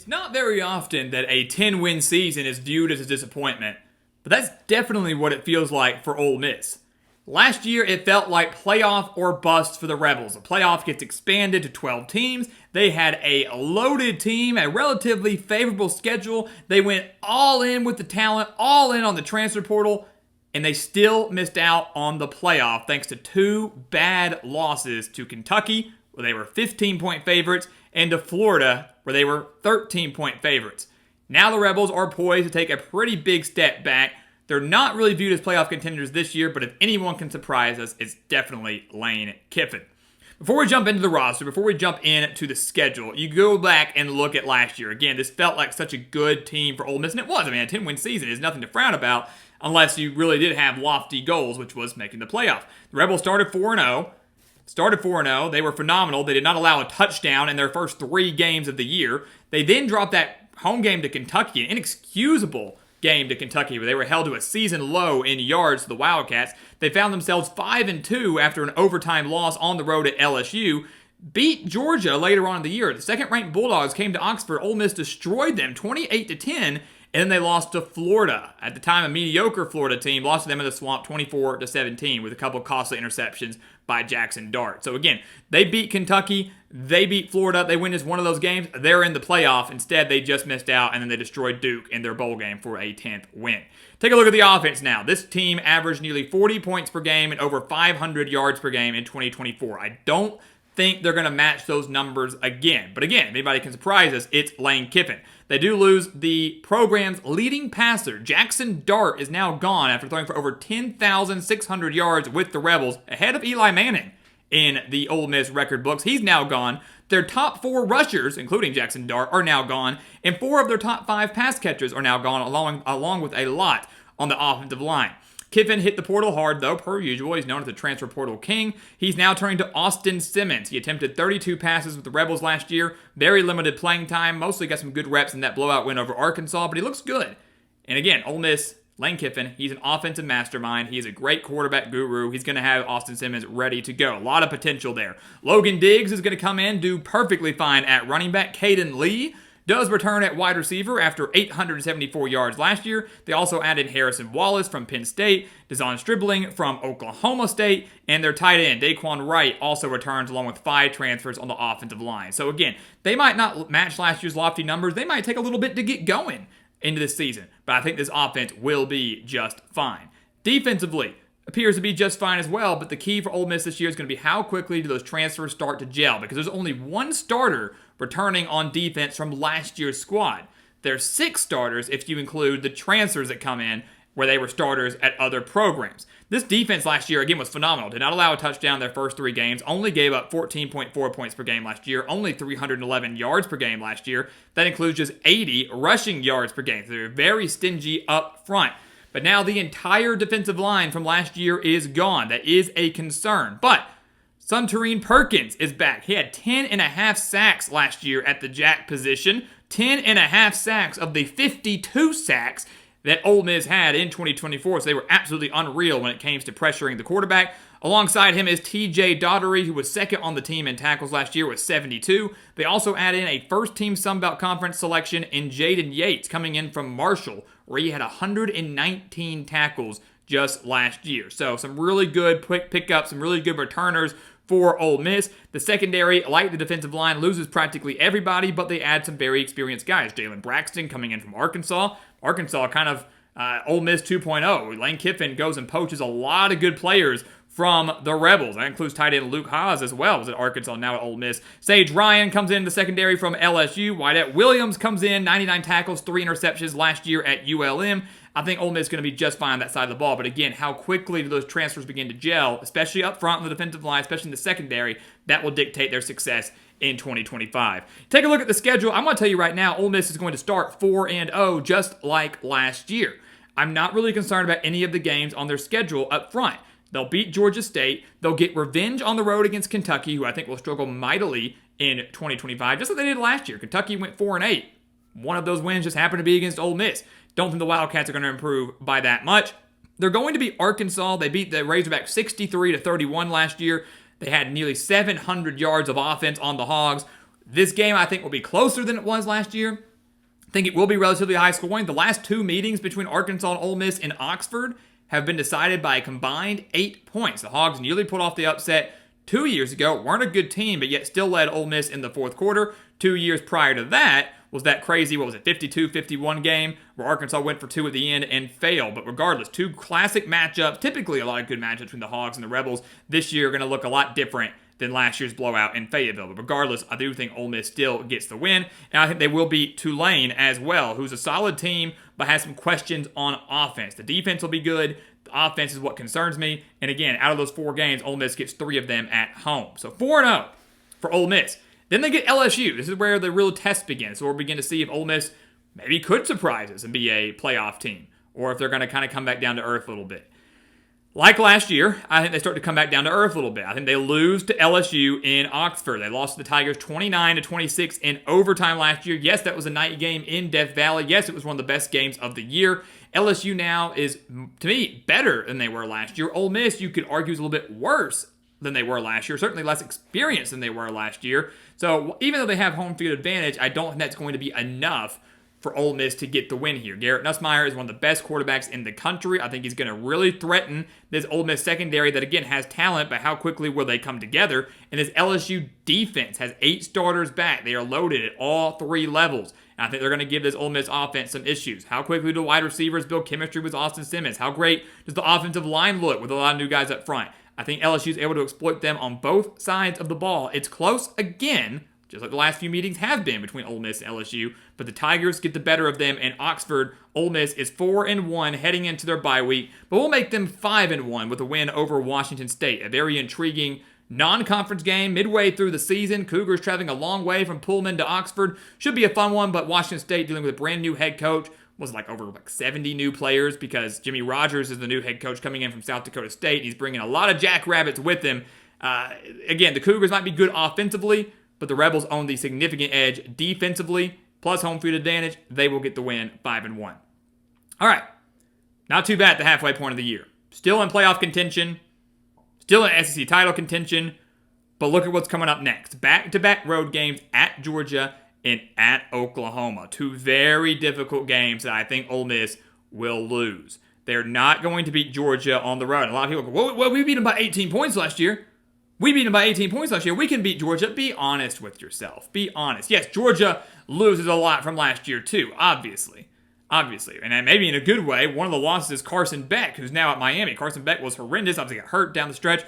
It's not very often that a 10-win season is viewed as a disappointment, but that's definitely what it feels like for Ole Miss. Last year, it felt like playoff or bust for the Rebels. The playoff gets expanded to 12 teams. They had a loaded team, a relatively favorable schedule. They went all in with the talent, all in on the transfer portal, and they still missed out on the playoff thanks to two bad losses to Kentucky, where they were 15-point favorites, and to Florida, where they were 13-point favorites. Now the Rebels are poised to take a pretty big step back. They're not really viewed as playoff contenders this year, but if anyone can surprise us, it's definitely Lane Kiffin. Before we jump into the roster, before we jump into the schedule, you go back and look at last year. Again, this felt like such a good team for Ole Miss, and it was. I mean, a 10-win season is nothing to frown about unless you really did have lofty goals, which was making the playoff. The Rebels started 4-0. They were phenomenal. They did not allow a touchdown in their first 3 games of the year. They then dropped that home game to Kentucky, an inexcusable game to Kentucky, where they were held to a season low in yards to the Wildcats. They found themselves 5-2 after an overtime loss on the road at LSU. Beat Georgia later on in the year. The second-ranked Bulldogs came to Oxford. Ole Miss destroyed them 28-10, and then they lost to Florida. At the time, a mediocre Florida team lost to them in the Swamp 24-17 with a couple costly interceptions by Jackson Dart. So again, they beat Kentucky, they beat Florida, they win just one of those games, they're in the playoff. Instead, they just missed out, and then they destroyed Duke in their bowl game for a 10th win. Take a look at the offense now. This team averaged nearly 40 points per game and over 500 yards per game in 2024. I don't think they're going to match those numbers again. But again, if anybody can surprise us, it's Lane Kiffin. They do lose the program's leading passer. Jackson Dart is now gone after throwing for over 10,600 yards with the Rebels, ahead of Eli Manning in the Ole Miss record books. He's now gone. Their top 4 rushers, including Jackson Dart, are now gone, and 4 of their top 5 pass catchers are now gone, along with a lot on the offensive line. Kiffin hit the portal hard, though, per usual. He's known as the transfer portal king. He's now turning to Austin Simmons. He attempted 32 passes with the Rebels last year. Very limited playing time. Mostly got some good reps in that blowout win over Arkansas, but he looks good. And again, Ole Miss, Lane Kiffin, he's an offensive mastermind. He's a great quarterback guru. He's going to have Austin Simmons ready to go. A lot of potential there. Logan Diggs is going to come in, do perfectly fine at running back. Caden Lee does return at wide receiver after 874 yards last year. They also added Harrison Wallace from Penn State, Dazon Stribling from Oklahoma State, and their tight end, Daquan Wright, also returns along with 5 transfers on the offensive line. So again, they might not match last year's lofty numbers. They might take a little bit to get going into this season, but I think this offense will be just fine. Defensively, appears to be just fine as well, but the key for Ole Miss this year is going to be how quickly do those transfers start to gel, because there's only 1 starter returning on defense from last year's squad. There's 6 starters if you include the transfers that come in where they were starters at other programs. This defense last year, again, was phenomenal. Did not allow a touchdown their first 3 games, only gave up 14.4 points per game last year, only 311 yards per game last year. That includes just 80 rushing yards per game. So they're very stingy up front. But now the entire defensive line from last year is gone. That is a concern. But Suntarine Perkins is back. He had 10.5 sacks last year at the jack position. 10.5 sacks of the 52 sacks that Ole Miss had in 2024. So they were absolutely unreal when it came to pressuring the quarterback. Alongside him is TJ Daugherty, who was second on the team in tackles last year with 72. They also add in a first-team Sunbelt Conference selection in Jaden Yates, coming in from Marshall, where he had 119 tackles just last year. So some really good quick pickups, some really good returners for Ole Miss. The secondary, like the defensive line, loses practically everybody, but they add some very experienced guys. Jalen Braxton coming in from Arkansas. Arkansas kind of Ole Miss 2.0. Lane Kiffin goes and poaches a lot of good players from the Rebels. That includes tight end Luke Haas as well. Was at Arkansas, now at Ole Miss. Sage Ryan comes in the secondary from LSU. Wyatt Williams comes in, 99 tackles, 3 interceptions last year at ULM. I think Ole Miss is going to be just fine on that side of the ball. But again, how quickly do those transfers begin to gel, especially up front in the defensive line, especially in the secondary, that will dictate their success in 2025. Take a look at the schedule. I'm going to tell you right now, Ole Miss is going to start 4-0 just like last year. I'm not really concerned about any of the games on their schedule up front. They'll beat Georgia State. They'll get revenge on the road against Kentucky, who I think will struggle mightily in 2025, just like they did last year. Kentucky went 4-8. One of those wins just happened to be against Ole Miss. Don't think the Wildcats are going to improve by that much. They're going to beat Arkansas. They beat the Razorbacks 63-31 last year. They had nearly 700 yards of offense on the Hogs. This game, I think, will be closer than it was last year, I think it will be relatively high scoring. The last two meetings between Arkansas and Ole Miss in Oxford have been decided by a combined 8 points. The Hogs nearly pulled off the upset 2 years ago, weren't a good team, but yet still led Ole Miss in the fourth quarter. 2 years prior to that was that crazy, 52-51 game where Arkansas went for two at the end and failed. But regardless, two classic matchups, typically a lot of good matchups between the Hogs and the Rebels. This year are going to look a lot different than last year's blowout in Fayetteville. But regardless, I do think Ole Miss still gets the win. And I think they will beat Tulane as well, who's a solid team, but has some questions on offense. The defense will be good. The offense is what concerns me. And again, out of those 4 games, Ole Miss gets 3 of them at home. So 4-0 for Ole Miss. Then they get LSU. This is where the real test begins. So we'll begin to see if Ole Miss maybe could surprise us and be a playoff team, or if they're going to kind of come back down to earth a little bit. Like last year, I think they start to come back down to earth a little bit. I think they lose to LSU in Oxford. They lost to the Tigers 29-26 in overtime last year. Yes, that was a night game in Death Valley. Yes, it was one of the best games of the year. LSU now is, to me, better than they were last year. Ole Miss, you could argue, is a little bit worse than they were last year. Certainly less experienced than they were last year. So even though they have home field advantage, I don't think that's going to be enough for Ole Miss to get the win here. Garrett Nussmeier is one of the best quarterbacks in the country. I think he's going to really threaten this Ole Miss secondary that, again, has talent, but how quickly will they come together? And this LSU defense has 8 starters back. They are loaded at all 3 levels. And I think they're going to give this Ole Miss offense some issues. How quickly do wide receivers build chemistry with Austin Simmons? How great does the offensive line look with a lot of new guys up front? I think LSU is able to exploit them on both sides of the ball. It's close again, just like the last few meetings have been between Ole Miss and LSU, but the Tigers get the better of them in Oxford. Ole Miss is 4-1 heading into their bye week, but we'll make them 5-1 with a win over Washington State. A very intriguing non-conference game midway through the season. Cougars traveling a long way from Pullman to Oxford. Should be a fun one, but Washington State dealing with a brand new head coach. Was over 70 new players because Jimmy Rogers is the new head coach coming in from South Dakota State. He's bringing a lot of jackrabbits with him. Again, the Cougars might be good offensively, but the Rebels own the significant edge defensively, plus home field advantage. They will get the win 5-1. All right, not too bad at the halfway point of the year. Still in playoff contention, still in SEC title contention, but look at what's coming up next. Back-to-back road games at Georgia and at Oklahoma. 2 very difficult games that I think Ole Miss will lose. They're not going to beat Georgia on the road. A lot of people go, well, we beat them by 18 points last year. We beat them by 18 points last year. We can beat Georgia. Be honest with yourself. Be honest. Yes, Georgia loses a lot from last year too, obviously. And maybe in a good way, one of the losses is Carson Beck, who's now at Miami. Carson Beck was horrendous. Obviously got hurt down the stretch.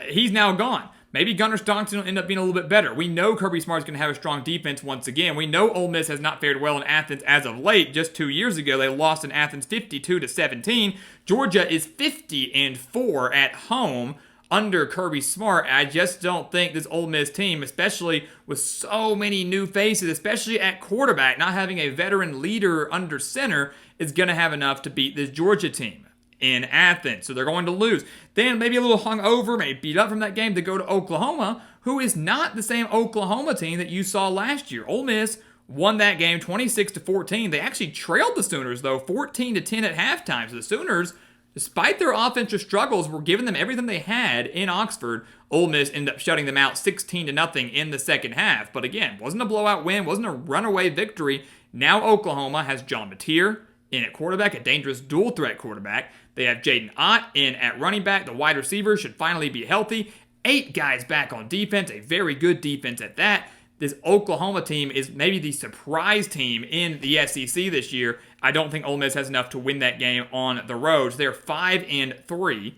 He's now gone. Maybe Gunnar Stockton will end up being a little bit better. We know Kirby Smart's going to have a strong defense once again. We know Ole Miss has not fared well in Athens as of late. Just 2 years ago, they lost in Athens 52-17. Georgia is 50-4 at home under Kirby Smart. I just don't think this Ole Miss team, especially with so many new faces, especially at quarterback, not having a veteran leader under center, is going to have enough to beat this Georgia team in Athens. So they're going to lose. Then maybe a little hungover, maybe beat up from that game to go to Oklahoma, who is not the same Oklahoma team that you saw last year. Ole Miss won that game 26-14. They actually trailed the Sooners, though, 14-10 at halftime. So the Sooners, despite their offensive struggles, were giving them everything they had in Oxford. Ole Miss ended up shutting them out 16-0 in the second half. But again, wasn't a blowout win, wasn't a runaway victory. Now Oklahoma has John Mateer in at quarterback, a dangerous dual-threat quarterback. They have Jaden Ott in at running back. The wide receiver should finally be healthy. 8 guys back on defense, a very good defense at that. This Oklahoma team is maybe the surprise team in the SEC this year. I don't think Ole Miss has enough to win that game on the road. So they're 5-3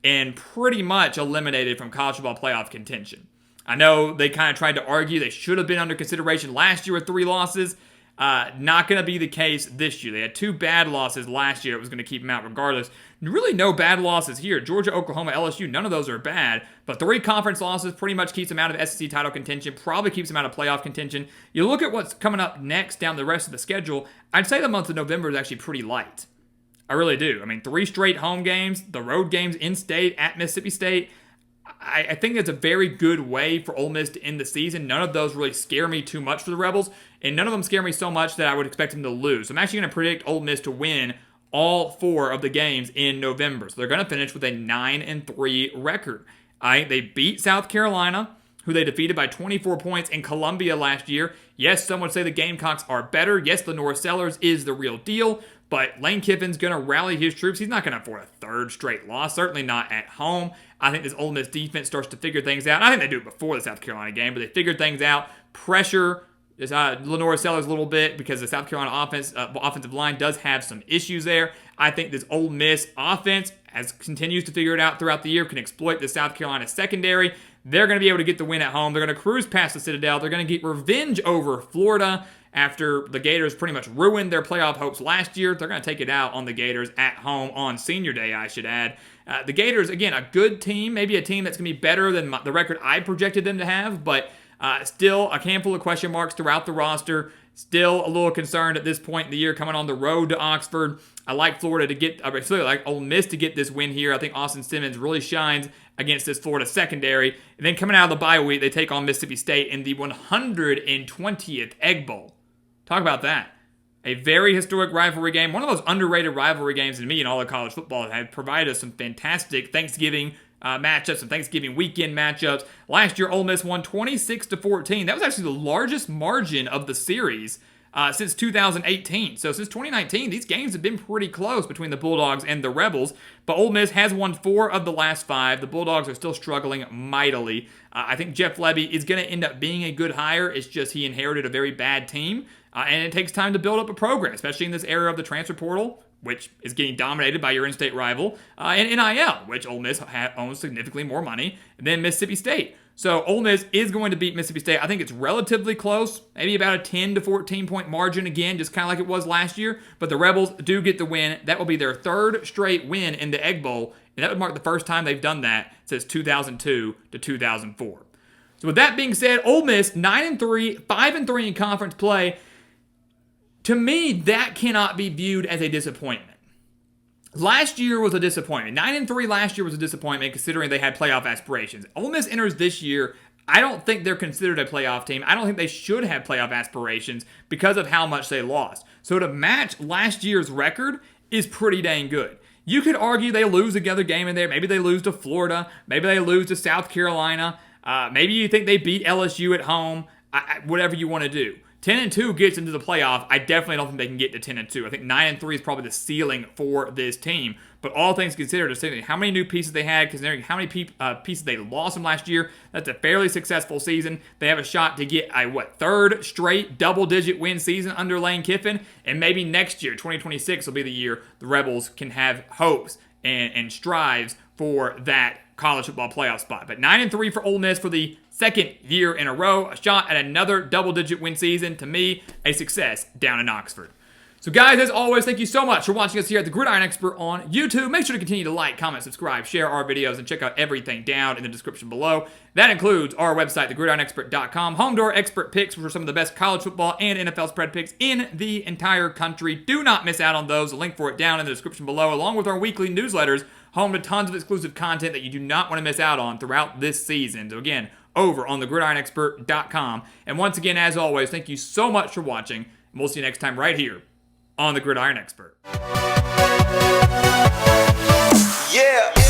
and pretty much eliminated from college football playoff contention. I know they kind of tried to argue they should have been under consideration last year with 3 losses. Not going to be the case this year. They had 2 bad losses last year. It was going to keep them out regardless. Really no bad losses here. Georgia, Oklahoma, LSU, none of those are bad. But 3 conference losses pretty much keeps them out of SEC title contention. Probably keeps them out of playoff contention. You look at what's coming up next down the rest of the schedule. I'd say the month of November is actually pretty light. I really do. I mean, 3 straight home games. The road games in-state at Mississippi State. I think it's a very good way for Ole Miss to end the season. None of those really scare me too much for the Rebels, and none of them scare me so much that I would expect them to lose. So I'm actually going to predict Ole Miss to win all 4 of the games in November. So they're going to finish with a 9-3 record. They beat South Carolina, who they defeated by 24 points in Columbia last year. Yes, some would say the Gamecocks are better. Yes, Lenore Sellers is the real deal. But Lane Kiffin's going to rally his troops. He's not going to afford a third straight loss, certainly not at home. I think this Ole Miss defense starts to figure things out. I think they do it before the South Carolina game, but they figured things out. Pressure Lenore Sellers a little bit because the South Carolina offensive line does have some issues there. I think this Ole Miss offense, as continues to figure it out throughout the year, can exploit the South Carolina secondary. They're going to be able to get the win at home. They're going to cruise past the Citadel. They're going to get revenge over Florida after the Gators pretty much ruined their playoff hopes last year. They're going to take it out on the Gators at home on Senior Day, I should add. The Gators, again, a good team, maybe a team that's going to be better than the record I projected them to have, but still a handful of question marks throughout the roster. Still a little concerned at this point in the year coming on the road to Oxford. I like Florida to get, I really like Ole Miss to get this win here. I think Austin Simmons really shines against this Florida secondary. And then coming out of the bye week, they take on Mississippi State in the 120th Egg Bowl. Talk about that. A very historic rivalry game. One of those underrated rivalry games to me in all of college football that have provided us some fantastic Thanksgiving matchups, some Thanksgiving weekend matchups. Last year, Ole Miss won 26-14. That was actually the largest margin of the series since 2018. So since 2019, these games have been pretty close between the Bulldogs and the Rebels. But Ole Miss has won 4 of the last 5. The Bulldogs are still struggling mightily. I think Jeff Lebby is going to end up being a good hire. It's just he inherited a very bad team. And it takes time to build up a program, especially in this era of the transfer portal, which is getting dominated by your in-state rival, and NIL, which Ole Miss owns significantly more money than Mississippi State. So Ole Miss is going to beat Mississippi State. I think it's relatively close, maybe about a 10 to 14 point margin again, just kind of like it was last year. But the Rebels do get the win. That will be their 3rd straight win in the Egg Bowl, and that would mark the first time they've done that since 2002 to 2004. So with that being said, Ole Miss 9-3, 5-3 in conference play. To me, that cannot be viewed as a disappointment. Last year was a disappointment. 9-3 last year was a disappointment considering they had playoff aspirations. Ole Miss enters this year. I don't think they're considered a playoff team. I don't think they should have playoff aspirations because of how much they lost. So to match last year's record is pretty dang good. You could argue they lose another game in there. Maybe they lose to Florida. Maybe they lose to South Carolina. Maybe you think they beat LSU at home. Whatever you want to do. 10-2 gets into the playoff. I definitely don't think they can get to 10-2. I think 9-3 is probably the ceiling for this team. But all things considered, considering how many new pieces they had, considering how many pieces they lost from last year, that's a fairly successful season. They have a shot to get a 3rd straight double-digit win season under Lane Kiffin. And maybe next year, 2026, will be the year the Rebels can have hopes and strives for that college football playoff spot. But 9-3 for Ole Miss for the 2nd year in a row. A shot at another double-digit win season. To me, a success down in Oxford. So guys, as always, thank you so much for watching us here at the Gridiron Expert on YouTube. Make sure to continue to like, comment, subscribe, share our videos, and check out everything down in the description below. That includes our website, thegridironexpert.com, home to our expert picks, which are some of the best college football and NFL spread picks in the entire country. Do not miss out on those. A link for it down in the description below, along with our weekly newsletters, home to tons of exclusive content that you do not want to miss out on throughout this season. So again, over on thegridironexpert.com. And once again, as always, thank you so much for watching, and we'll see you next time right here on The Gridiron Expert. Yeah.